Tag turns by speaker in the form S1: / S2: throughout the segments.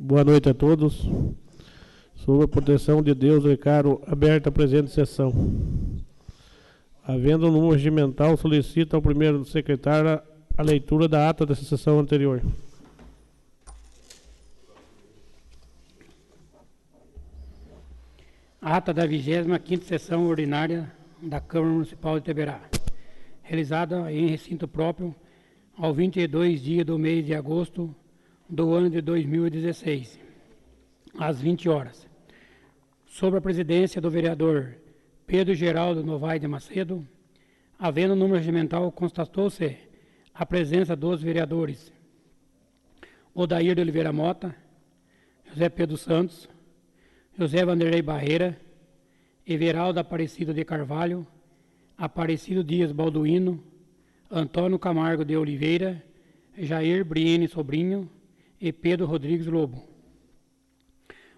S1: Boa noite a todos. Sob a proteção de Deus, declaro aberta a presente sessão. Havendo número regimental, solicito ao primeiro secretário a leitura da ata dessa sessão anterior.
S2: Ata da 25ª sessão ordinária da Câmara Municipal de Itaberá, realizada em recinto próprio ao 22 dia do mês de agosto do ano de 2016, às 20 horas. Sob a presidência do vereador Pedro Geraldo Novaes de Macedo, havendo número regimental, constatou-se a presença dos vereadores Odair de Oliveira Mota, José Pedro Santos, José Vanderlei Barreira, Everaldo Aparecido de Carvalho, Aparecido Dias Balduino, Antônio Camargo de Oliveira, Jair Briene Sobrinho e Pedro Rodrigues Lobo.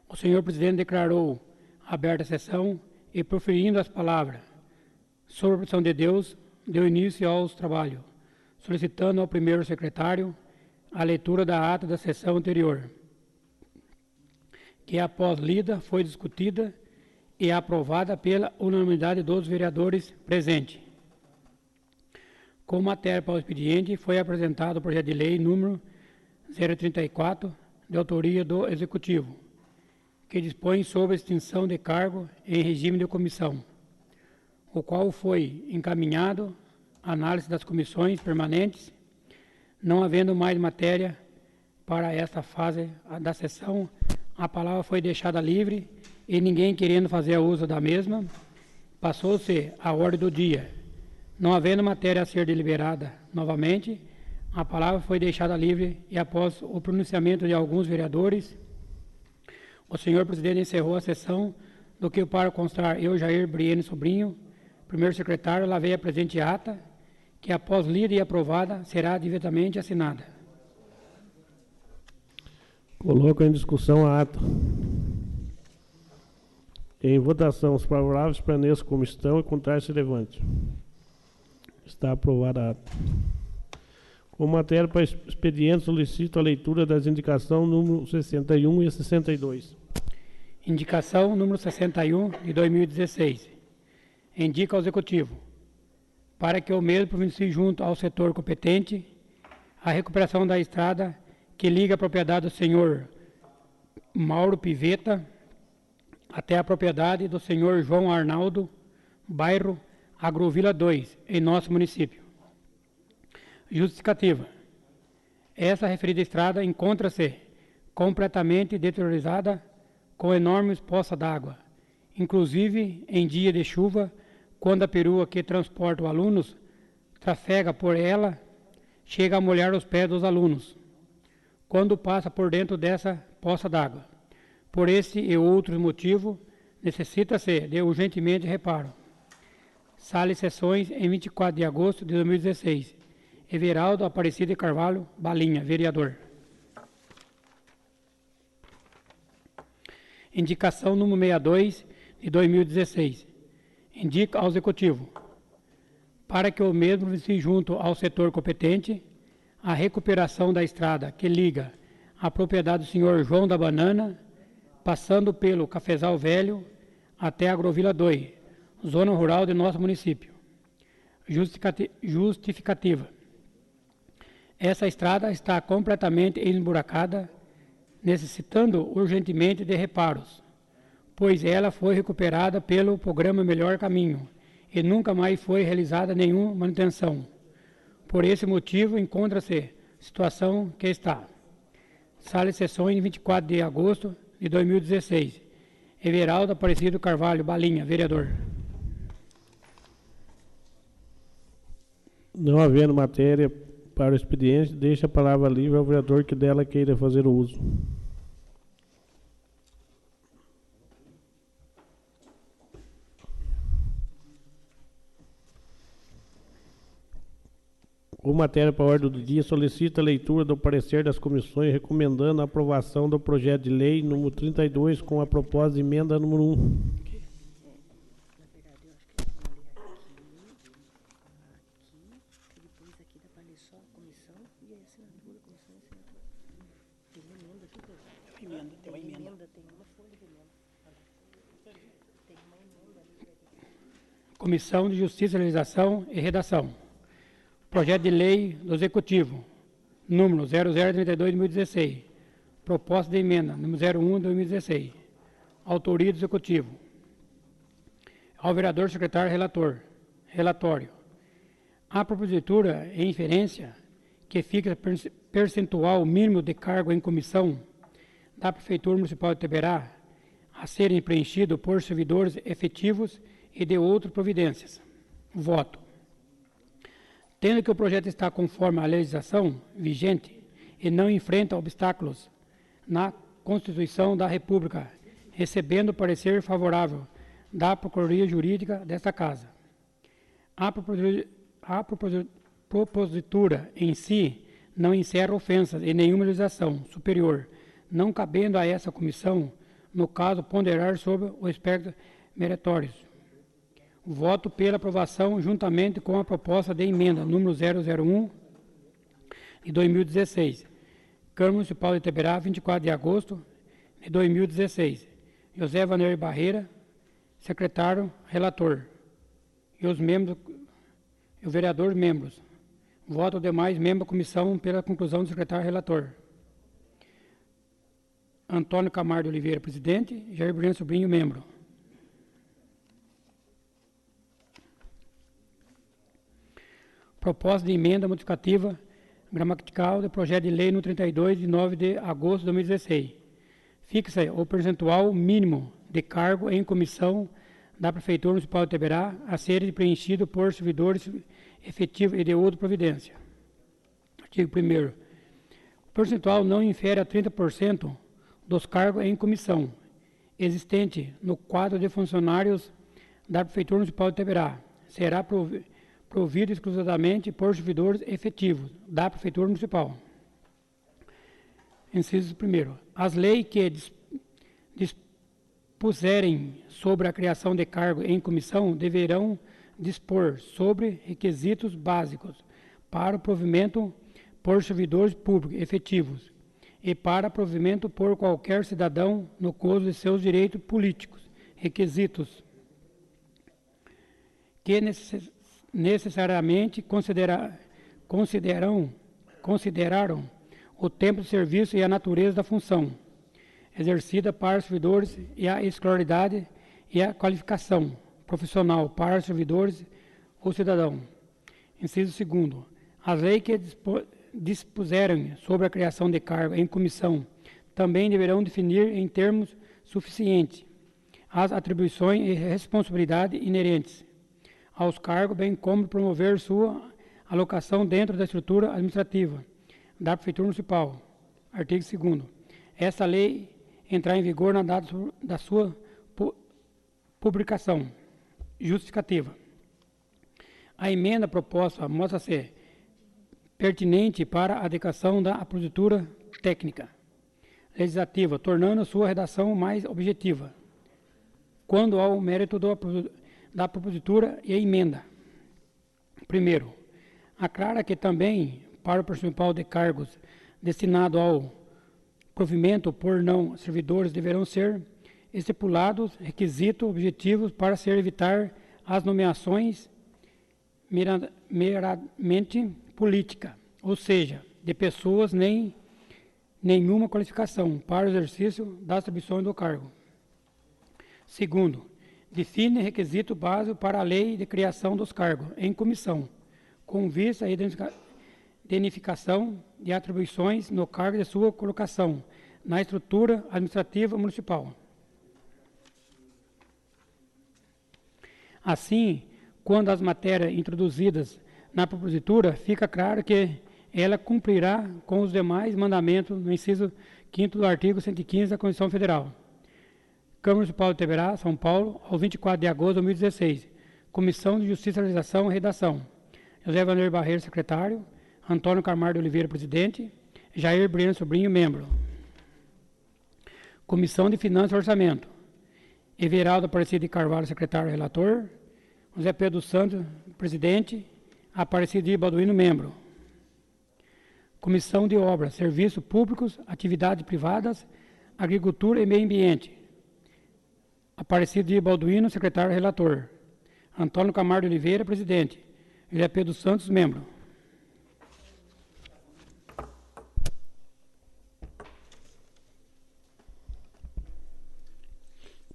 S2: O senhor presidente declarou aberta a sessão e, proferindo as palavras sob a proteção de Deus, deu início aos trabalhos, solicitando ao primeiro secretário a leitura da ata da sessão anterior, que após lida foi discutida e aprovada pela unanimidade dos vereadores presentes. Como matéria para o expediente, foi apresentado o projeto de lei número 034, de autoria do Executivo, que dispõe sobre a extinção de cargo em regime de comissão, o qual foi encaminhado à análise das comissões permanentes. Não havendo mais matéria para esta fase da sessão, a palavra foi deixada livre e ninguém querendo fazer uso da mesma, passou-se a ordem do dia. Não havendo matéria a ser deliberada novamente, a palavra foi deixada livre e, após o pronunciamento de alguns vereadores, o senhor presidente encerrou a sessão, do que, para constar, eu, Jair Briene Sobrinho, primeiro secretário, lavei a presente ata, que após lida e aprovada, será devidamente assinada.
S1: Coloco em discussão a ata. Em votação, os favoráveis permaneçam como estão e contrários se levante. Está aprovada a ata. Como matéria para expediente, solicito a leitura das indicações número 61 e 62.
S2: Indicação número 61 de 2016. Indica ao Executivo, para que o mesmo providencie junto ao setor competente a recuperação da estrada que liga a propriedade do senhor Mauro Piveta até a propriedade do senhor João Arnaldo, bairro Agrovila 2, em nosso município. Justificativa. Essa referida estrada encontra-se completamente deteriorada, com enormes poças d'água, inclusive em dia de chuva, quando a perua que transporta os alunos trafega por ela, chega a molhar os pés dos alunos, quando passa por dentro dessa poça d'água. Por esse e outros motivos, necessita-se de urgentemente reparo. Sala e sessões em 24 de agosto de 2016. Everaldo Aparecido de Carvalho Balinha, vereador. Indicação número 62 de 2016. Indica ao Executivo, para que o mesmo se junto ao setor competente, a recuperação da estrada que liga a propriedade do senhor João da Banana, passando pelo Cafezal Velho até a Agrovila 2, zona rural de nosso município. Justificativa. Essa estrada está completamente esburacada, necessitando urgentemente de reparos, pois ela foi recuperada pelo programa Melhor Caminho e nunca mais foi realizada nenhuma manutenção. Por esse motivo, encontra-se situação que está. Sala de sessões, 24 de agosto de 2016. Everaldo Aparecido Carvalho Balinha, vereador.
S1: Não havendo matéria para o expediente, deixa a palavra livre ao vereador que dela queira fazer o uso. Com matéria para a ordem do dia, solicita a leitura do parecer das comissões recomendando a aprovação do projeto de lei número 32 com a proposta de emenda número 1.
S2: emenda, tem uma emenda. Comissão de Justiça, Legislação e Redação. Projeto de Lei do Executivo, número 0032/2016. Proposta de emenda, número 01/2016. Autoria do Executivo. Ao vereador secretário relator. Relatório. A propositura em inferência que fixa percentual mínimo de cargo em comissão da Prefeitura Municipal de Itaberá a serem preenchido por servidores efetivos e de outras providências. Voto. Tendo que o projeto está conforme a legislação vigente e não enfrenta obstáculos na Constituição da República, recebendo parecer favorável da Procuradoria Jurídica desta Casa. A propositura em si não encerra ofensas em nenhuma legislação superior, não cabendo a essa comissão, no caso, ponderar sobre o aspecto meritório. Voto pela aprovação juntamente com a proposta de emenda número 001 de 2016. Câmara Municipal de Itaberá, 24 de agosto de 2016. José Vander Barreira, secretário, relator. E os membros, e o vereador, membros. Voto demais membros da comissão pela conclusão do secretário relator. Antônio Camargo de Oliveira, presidente. Jair Breno Sobrinho, membro. Proposta de emenda modificativa gramatical do projeto de lei no 32 de 9 de agosto de 2016. Fixa o percentual mínimo de cargo em comissão da Prefeitura Municipal de Itaberá a ser preenchido por servidores efetivos e de outra providência. Artigo 1º. O percentual não infere a 30% dos cargos em comissão existente no quadro de funcionários da Prefeitura Municipal de Itaberá. Será provido exclusivamente por servidores efetivos da Prefeitura Municipal. Inciso 1º. As leis que dispuserem sobre a criação de cargo em comissão deverão dispor sobre requisitos básicos para o provimento por servidores públicos efetivos e para provimento por qualquer cidadão no gozo de seus direitos políticos. Requisitos que necessariamente consideraram o tempo de serviço e a natureza da função exercida para os servidores e a escolaridade e a qualificação profissional para os servidores ou cidadão. Inciso 2º. As leis que dispuserem sobre a criação de cargo em comissão também deverão definir em termos suficientes as atribuições e responsabilidades inerentes aos cargos, bem como promover sua alocação dentro da estrutura administrativa da Prefeitura Municipal. Artigo 2º. Essa lei entrará em vigor na data da sua publicação. Justificativa. A emenda proposta mostra-se pertinente para a adequação da propositura técnica legislativa, tornando sua redação mais objetiva. Quando ao mérito da propositura e a emenda. Primeiro, aclara que também para o percentual de cargos destinado ao provimento por não servidores deverão ser estipulados requisitos objetivos para se evitar as nomeações meramente política, ou seja, de pessoas nem nenhuma qualificação para o exercício das atribuições do cargo. Segundo, define requisito básico para a lei de criação dos cargos em comissão, com vista à identificação de atribuições no cargo de sua colocação na estrutura administrativa municipal. Assim, quando as matérias introduzidas na propositura, fica claro que ela cumprirá com os demais mandamentos no inciso 5º do artigo 115 da Constituição Federal. Câmara Municipal de Itaberá, São Paulo, ao 24 de agosto de 2016. Comissão de Justiça, Legislação e Redação. José Vander Barreira, secretário. Antônio Camargo de Oliveira, presidente. Jair Breno Sobrinho, membro. Comissão de Finanças e Orçamento. Everaldo Aparecido de Carvalho, secretário e relator. José Pedro Santos, presidente. Aparecido de Balduino, membro. Comissão de Obras, Serviços Públicos, Atividades Privadas, Agricultura e Meio Ambiente. Aparecido de Balduino, secretário relator. Antônio Camargo de Oliveira, presidente. José Pedro Santos, membro.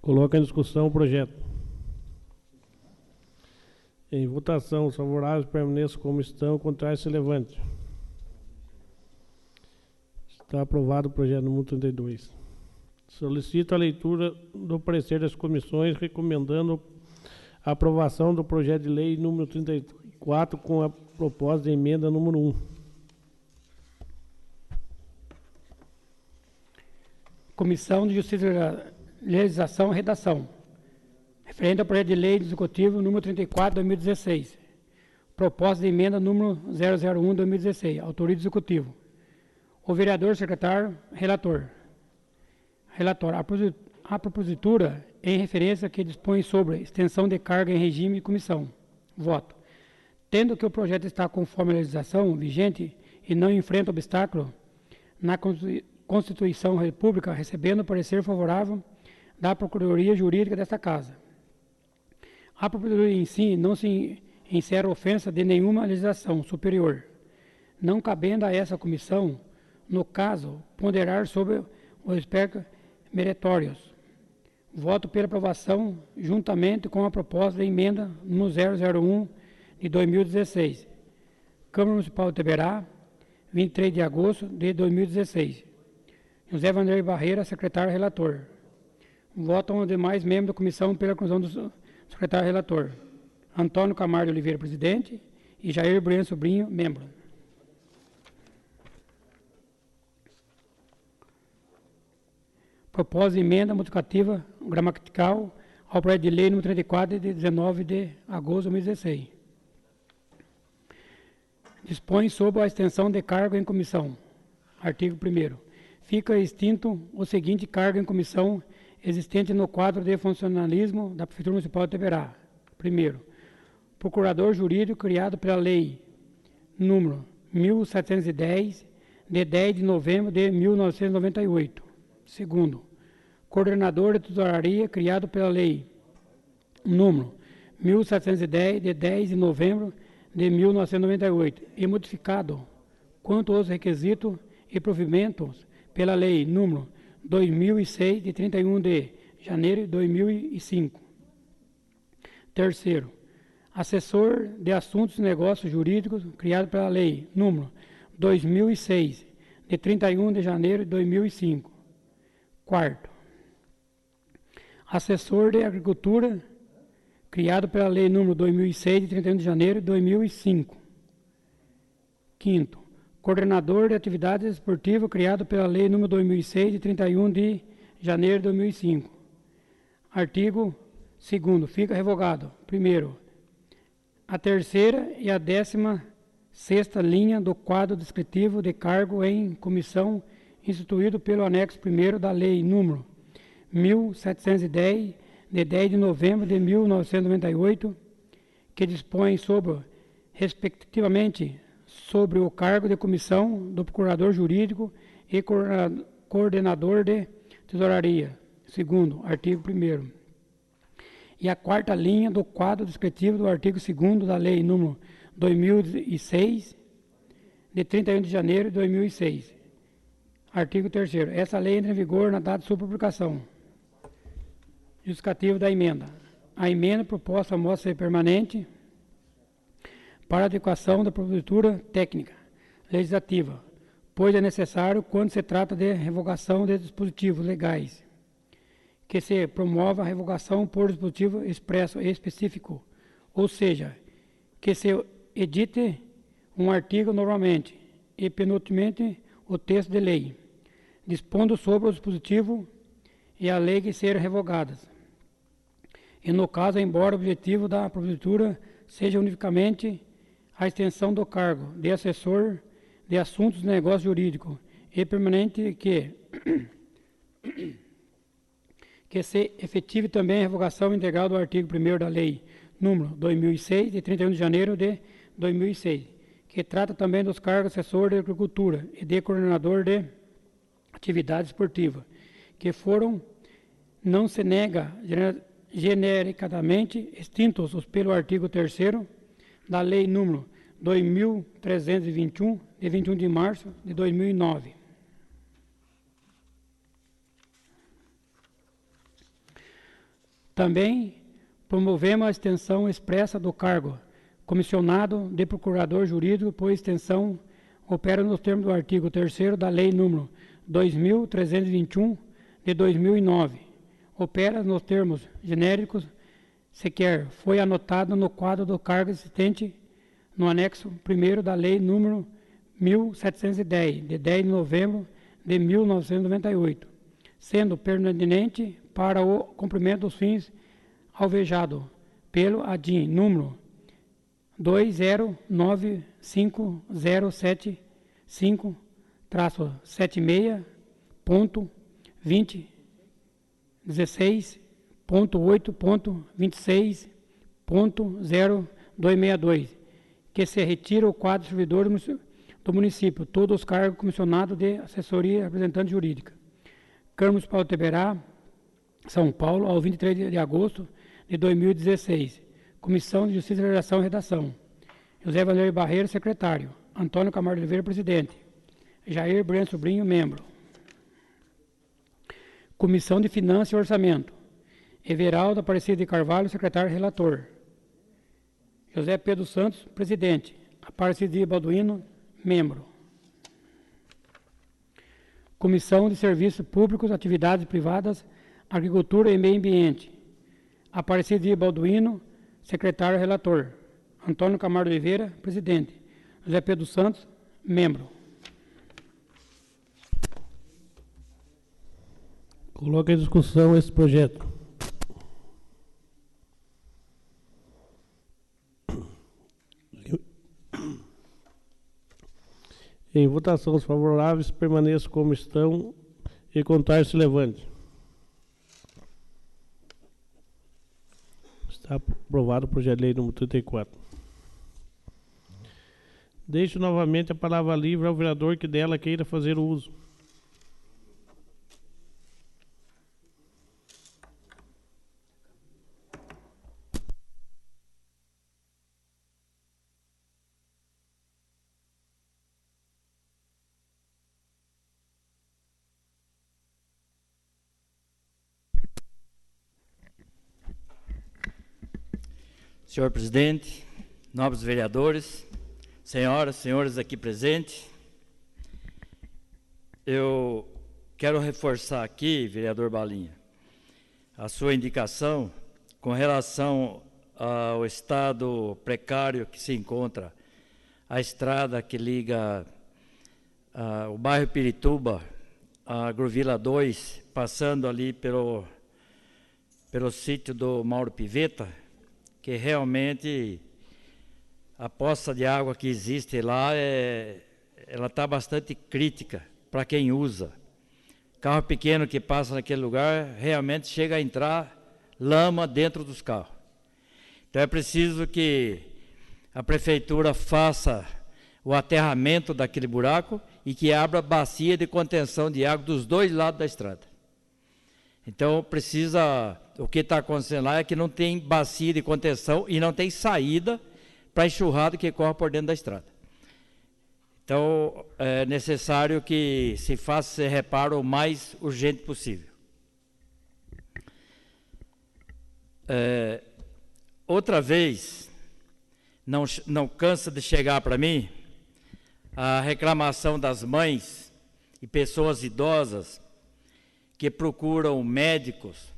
S1: Coloca em discussão o projeto. Em votação, os favoráveis permaneçam como estão, contrários se levante. Está aprovado o projeto número 32. Solicito a leitura do parecer das comissões recomendando a aprovação do projeto de lei número 34 com a proposta de emenda número 1.
S2: Comissão de Justiça, Legislação e Redação. Referente ao projeto de lei executivo número 34, 2016. Proposta de emenda número 001, 2016. Autoria do Executivo. O vereador secretário, relator. Relator. A propositura em referência que dispõe sobre extensão de carga em regime de comissão. Voto. Tendo que o projeto está conforme a legislação vigente e não enfrenta obstáculo na Constituição da República, recebendo parecer favorável da Procuradoria Jurídica desta Casa. A propositura em si não se insere ofensa de nenhuma legislação superior, não cabendo a essa comissão, no caso, ponderar sobre os aspectos meritórios. Voto pela aprovação juntamente com a proposta de emenda no 001 de 2016. Câmara Municipal de Itaberá, 23 de agosto de 2016. José Vanderlei Barreira, secretário relator. Votam os demais membros da comissão pela conclusão do secretário relator. Antônio Camargo de Oliveira, presidente, e Jair Bueno Sobrinho, membro. Proposta de emenda modificativa gramatical ao projeto de lei número 34 de 19 de agosto de 2016. Dispõe sobre a extensão de cargo em comissão. Artigo 1º. Fica extinto o seguinte cargo em comissão existente no quadro de funcionalismo da Prefeitura Municipal de Itaberá. Primeiro, procurador jurídico criado pela lei número 1710, de 10 de novembro de 1998. Segundo, coordenador de tesouraria criado pela lei número 1710, de 10 de novembro de 1998 e modificado quanto aos requisitos e provimentos pela lei número 2006, de 31 de janeiro de 2005. Terceiro, assessor de assuntos e negócios jurídicos criado pela lei número 2006, de 31 de janeiro de 2005. Quarto, assessor de agricultura criado pela lei número 2006, de 31 de janeiro de 2005. Quinto, coordenador de atividades esportivas criado pela lei número 2006, de 31 de janeiro de 2005. Artigo 2º, fica revogado. Primeiro, a terceira e a 16ª linha do quadro descritivo de cargo em comissão instituído pelo anexo 1º da lei número 1710, de 10 de novembro de 1998, que dispõe sobre, respectivamente, sobre o cargo de comissão do procurador jurídico e coordenador de tesouraria. Segundo, artigo 1º. E a 4ª linha do quadro descritivo do artigo 2º da lei número 2006, de 31 de janeiro de 2006. Artigo 3º. Essa lei entra em vigor na data de sua publicação. Justificativo da emenda. A emenda proposta mostra ser permanente para adequação da propositura técnica legislativa, pois é necessário quando se trata de revogação de dispositivos legais, que se promova a revogação por dispositivo expresso e específico, ou seja, que se edite um artigo normalmente e penultimamente o texto de lei, dispondo sobre o dispositivo e a lei que serão revogadas. E no caso, embora o objetivo da propositura seja unicamente a extensão do cargo de assessor de assuntos de negócio jurídico e permanente que se efetive também a revogação integral do artigo 1º da lei número 2006, de 31 de janeiro de 2006, que trata também dos cargos de assessor de agricultura e de coordenador de atividade esportiva, que foram, não se nega genericamente extintos pelo artigo 3º da Lei número 2.321, de 21 de março de 2009. Também promovemos a extensão expressa do cargo comissionado de procurador jurídico, por extensão opera nos termos do artigo 3º da Lei número 2.321, de 2009. Opera nos termos genéricos, sequer foi anotado no quadro do cargo existente no anexo 1º da Lei número 1.710, de 10 de novembro de 1998, sendo pertinente para o cumprimento dos fins alvejados pelo ADIM número 20.05.076.16.8.26.0262, que se retira o quadro de servidores do município, todos os cargos comissionados de assessoria e representante jurídica. Câmara Municipal de Itaberá, São Paulo, ao 23 de agosto de 2016. Comissão de Justiça, Legislação e Redação. José Vanderlei Barreiro, secretário. Antônio Camargo de Oliveira, presidente. Jair Breno Sobrinho, membro. Comissão de Finanças e Orçamento. Everaldo Aparecido de Carvalho, secretário relator. José Pedro Santos, presidente. Aparecido de Balduino, membro. Comissão de Serviços Públicos, Atividades Privadas, Agricultura e Meio Ambiente. Aparecido de Balduino, secretário relator. Antônio Camargo de Oliveira, presidente. José Pedro Santos, membro.
S1: Coloca em discussão esse projeto. Em votação, os favoráveis permaneçam como estão e contrários se levante. Está aprovado o projeto de lei número 34. Deixo novamente a palavra livre ao vereador que dela queira fazer o uso.
S3: Senhor presidente, nobres vereadores, senhoras, senhores aqui presentes, eu quero reforçar aqui, vereador Balinha, a sua indicação com relação ao estado precário que se encontra a estrada que liga o bairro Pirituba a Agrovila 2, passando ali pelo sítio do Mauro Piveta, que realmente a poça de água que existe lá, ela está bastante crítica para quem usa. Carro pequeno que passa naquele lugar, realmente chega a entrar lama dentro dos carros. Então é preciso que a prefeitura faça o aterramento daquele buraco e que abra bacia de contenção de água dos dois lados da estrada. Então o que está acontecendo lá é que não tem bacia de contenção e não tem saída para a enxurrada que corre por dentro da estrada. Então é necessário que se faça esse reparo o mais urgente possível. Outra vez, não cansa de chegar para mim a reclamação das mães e pessoas idosas que procuram médicos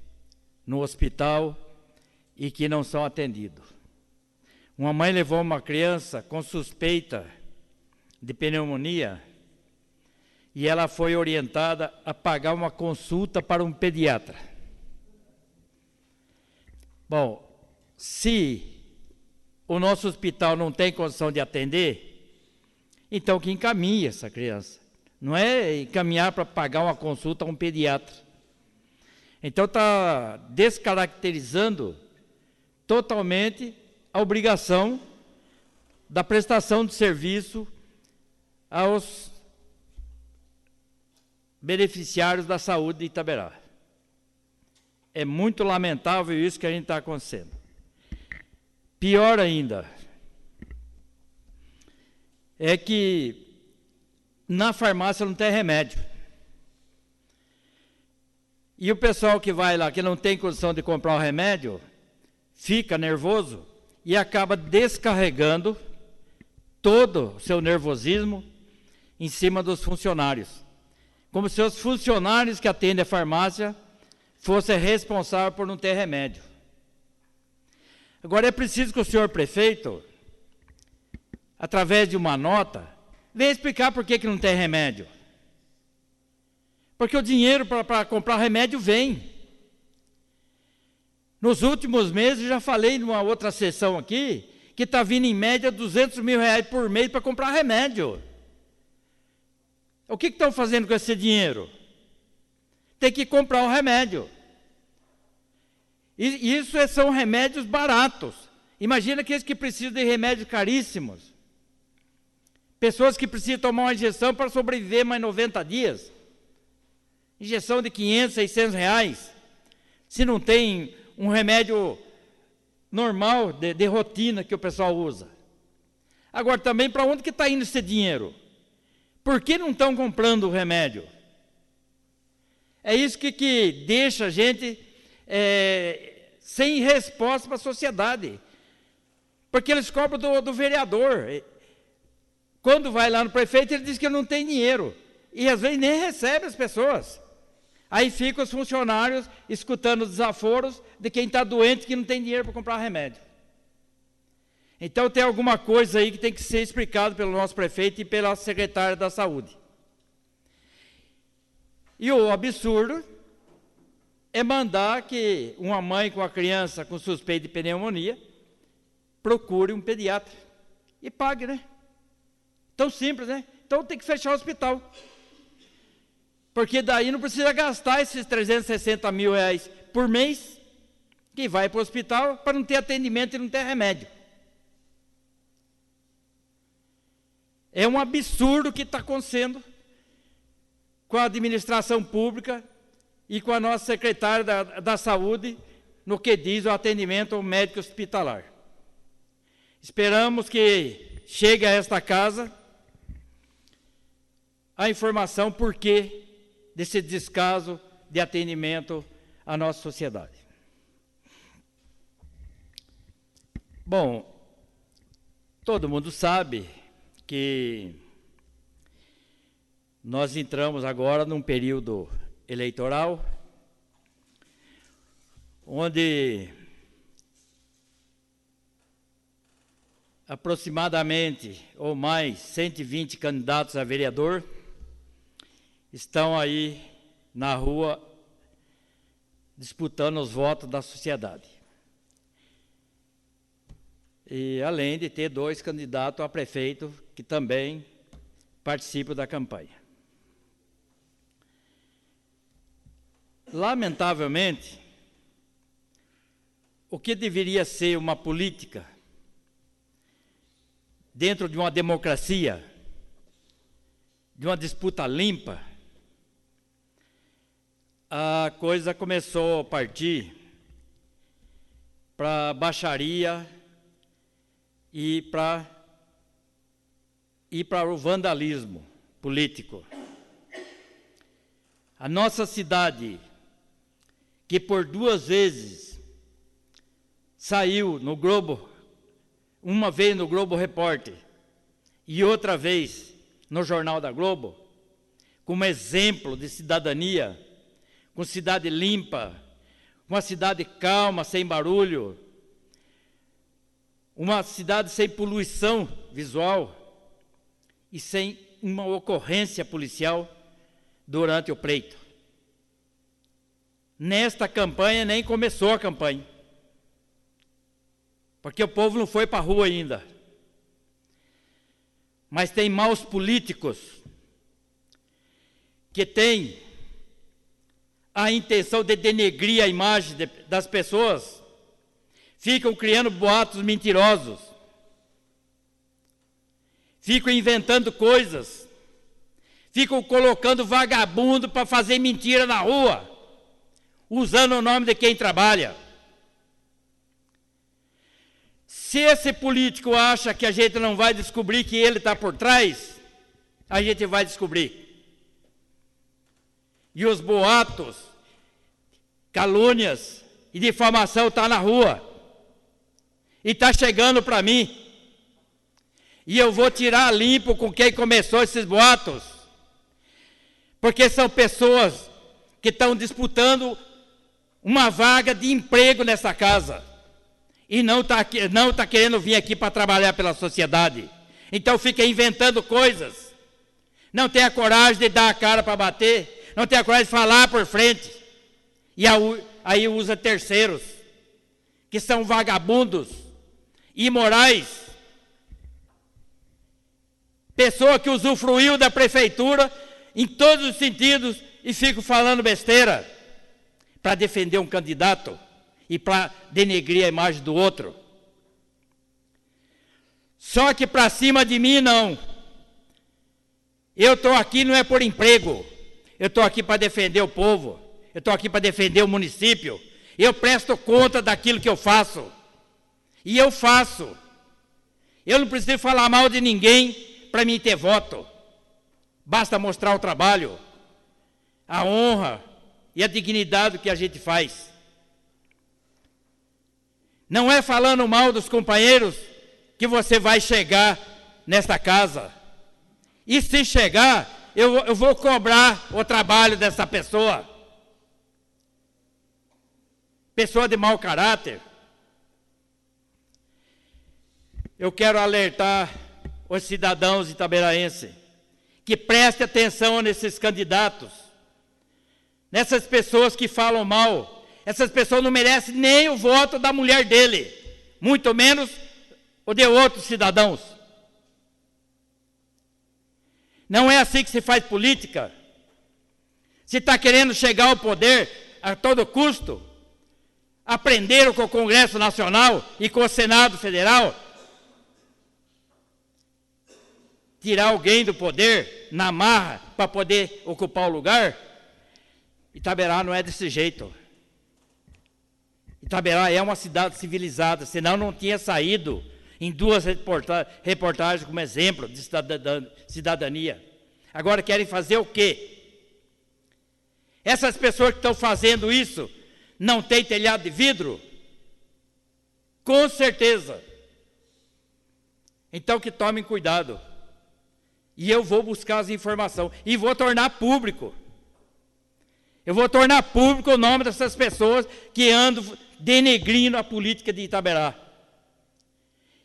S3: no hospital e que não são atendidos. Uma mãe levou uma criança com suspeita de pneumonia e ela foi orientada a pagar uma consulta para um pediatra. Bom, se o nosso hospital não tem condição de atender, então que encaminhe essa criança. Não é encaminhar para pagar uma consulta a um pediatra. Então está descaracterizando totalmente a obrigação da prestação de serviço beneficiários da saúde de Itaberá. É muito lamentável isso que a gente está acontecendo. Pior ainda, é que na farmácia não tem remédio. E o pessoal que vai lá, que não tem condição de comprar o remédio, fica nervoso e acaba descarregando todo o seu nervosismo em cima dos funcionários. Como se os funcionários que atendem a farmácia fossem responsáveis por não ter remédio. Agora é preciso que o senhor prefeito, através de uma nota, venha explicar por que não tem remédio. Porque o dinheiro para comprar remédio vem. Nos últimos meses, já falei numa outra sessão aqui, que está vindo em média R$200 mil por mês para comprar remédio. O que estão fazendo com esse dinheiro? Tem que comprar o remédio. E isso são remédios baratos. Imagina aqueles que precisam de remédios caríssimos. Pessoas que precisam tomar uma injeção para sobreviver mais 90 dias. Injeção de R$500, R$600. Se não tem um remédio normal, de rotina, que o pessoal usa. Agora, também, para onde que está indo esse dinheiro? Por que não estão comprando o remédio? É isso que deixa a gente sem resposta para a sociedade. Porque eles cobram do vereador. Quando vai lá no prefeito, ele diz que não tem dinheiro. E às vezes nem recebe as pessoas. Aí ficam os funcionários escutando os desaforos de quem está doente que não tem dinheiro para comprar remédio. Então tem alguma coisa aí que tem que ser explicado pelo nosso prefeito e pela secretária da Saúde. E o absurdo é mandar que uma mãe com a criança com suspeita de pneumonia procure um pediatra e pague, né? Tão simples, né? Então tem que fechar o hospital. Porque daí não precisa gastar esses R$360 mil por mês que vai para o hospital para não ter atendimento e não ter remédio. É um absurdo o que está acontecendo com a administração pública e com a nossa secretária da Saúde no que diz o atendimento médico hospitalar. Esperamos que chegue a esta casa a informação por que desse descaso de atendimento à nossa sociedade. Bom, todo mundo sabe que nós entramos agora num período eleitoral onde aproximadamente ou mais 120 candidatos a vereador estão aí na rua disputando os votos da sociedade. E além de ter 2 candidatos a prefeito que também participam da campanha. Lamentavelmente, o que deveria ser uma política dentro de uma democracia, de uma disputa limpa, a coisa começou a partir para baixaria e para o vandalismo político. A nossa cidade, que por 2 vezes saiu no Globo, uma vez no Globo Repórter e outra vez no Jornal da Globo, como exemplo de cidadania, com cidade limpa, uma cidade calma, sem barulho, uma cidade sem poluição visual e sem uma ocorrência policial durante o pleito. Nesta campanha nem começou a campanha, porque o povo não foi para a rua ainda. Mas tem maus políticos que têm a intenção de denegrir a imagem das pessoas, ficam criando boatos mentirosos, ficam inventando coisas, ficam colocando vagabundo para fazer mentira na rua, usando o nome de quem trabalha. Se esse político acha que a gente não vai descobrir que ele está por trás, a gente vai descobrir. E os boatos, calúnias e difamação estão na rua. E está chegando para mim. E eu vou tirar limpo com quem começou esses boatos. Porque são pessoas que estão disputando uma vaga de emprego nessa casa. E não tá querendo vir aqui para trabalhar pela sociedade. Então fica inventando coisas. Não tem a coragem de dar a cara para bater. Não tem a coragem de falar por frente. E aí usa terceiros, que são vagabundos, imorais. Pessoa que usufruiu da prefeitura em todos os sentidos e fica falando besteira para defender um candidato e para denegrir a imagem do outro. Só que para cima de mim, não. Eu estou aqui não é por emprego. Eu estou aqui para defender o povo. Eu estou aqui para defender o município. Eu presto conta daquilo que eu faço. E eu faço. Eu não preciso falar mal de ninguém para mim ter voto. Basta mostrar o trabalho, a honra e a dignidade que a gente faz. Não é falando mal dos companheiros que você vai chegar nesta casa. E se chegar, eu vou cobrar o trabalho dessa pessoa. Pessoa de mau caráter. Eu quero alertar os cidadãos itaberaenses que prestem atenção nesses candidatos, nessas pessoas que falam mal. Essas pessoas não merecem nem o voto da mulher dele, muito menos o de outros cidadãos. Não é assim que se faz política. Se está querendo chegar ao poder a todo custo, aprenderam com o Congresso Nacional e com o Senado Federal, tirar alguém do poder na marra para poder ocupar o lugar. Itaberá não é desse jeito. Itaberá é uma cidade civilizada, senão não tinha saído em 2 reportagens como exemplo de cidadania. Agora querem fazer o quê? Essas pessoas que estão fazendo isso não têm telhado de vidro? Com certeza. Então que tomem cuidado. E eu vou buscar as informações e vou tornar público. Eu vou tornar público o nome dessas pessoas que andam denegrindo a política de Itaberá.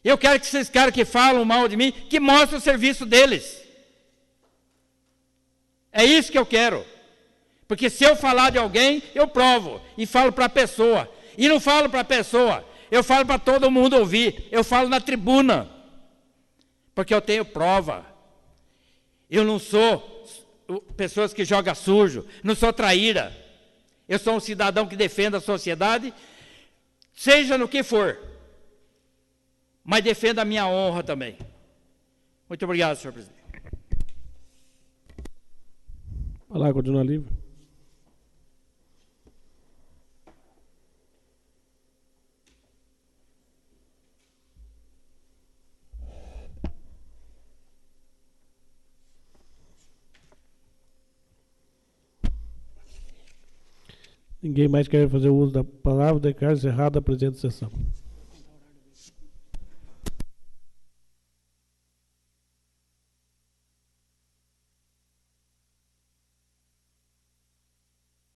S3: Eu quero que esses caras que falam mal de mim, que mostrem o serviço deles. É isso que eu quero. Porque se eu falar de alguém, eu provo e falo para a pessoa. E não falo para a pessoa, eu falo para todo mundo ouvir. Eu falo na tribuna. Porque eu tenho prova. Eu não sou pessoas que jogam sujo, não sou traíra. Eu sou um cidadão que defende a sociedade, seja no que for. Mas defendo a minha honra também. Muito obrigado, senhor presidente.
S1: Olá, continua livre. Ninguém mais quer fazer uso da palavra, declara encerrada a presente sessão.